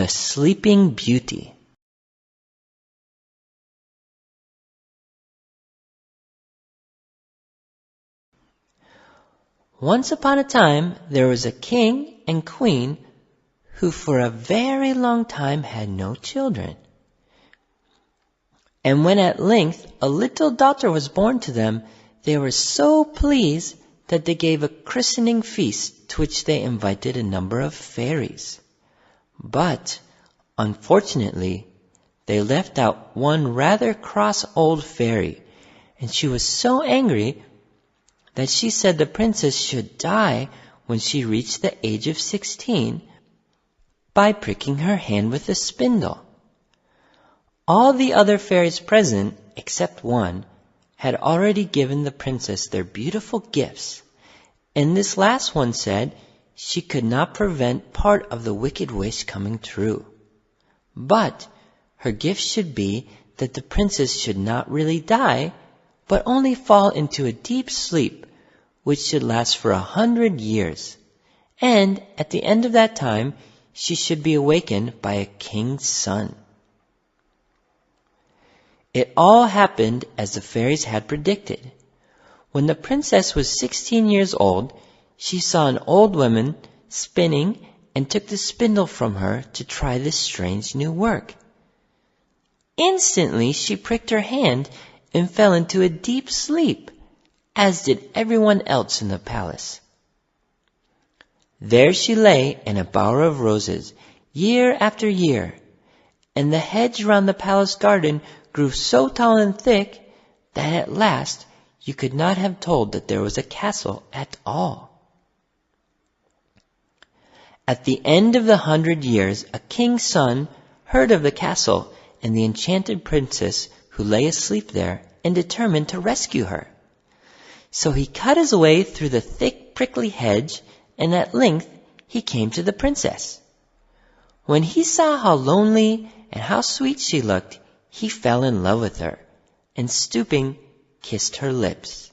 The Sleeping Beauty. Once upon a time, there was a king and queen who for a very long time had no children. And when at length a little daughter was born to them, they were so pleased that they gave a christening feast to which they invited a number of fairies. But, unfortunately, they left out one rather cross old fairy, and she was so angry that she said the princess should die when she reached the age of 16 by pricking her hand with a spindle. All the other fairies present, except one, had already given the princess their beautiful gifts, and this last one said she could not prevent part of the wicked wish coming true. But her gift should be that the princess should not really die, but only fall into a deep sleep, which should last for 100 years. And at the end of that time, she should be awakened by a king's son. It all happened as the fairies had predicted. When the princess was 16 years old, she saw an old woman spinning and took the spindle from her to try this strange new work. Instantly she pricked her hand and fell into a deep sleep, as did everyone else in the palace. There she lay in a bower of roses, year after year, and the hedge round the palace garden grew so tall and thick that at last you could not have told that there was a castle at all. At the end of the 100 years, a king's son heard of the castle and the enchanted princess who lay asleep there, and determined to rescue her. So he cut his way through the thick prickly hedge, and at length he came to the princess. When he saw how lonely and how sweet she looked, he fell in love with her, and stooping, kissed her lips.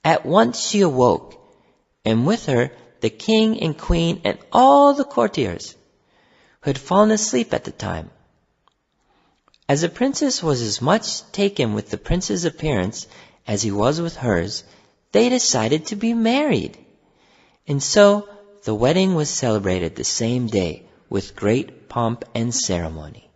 At once she awoke, and with her the king and queen and all the courtiers, who had fallen asleep at the time. As the princess was as much taken with the prince's appearance as he was with hers, they decided to be married. And so the wedding was celebrated the same day with great pomp and ceremony.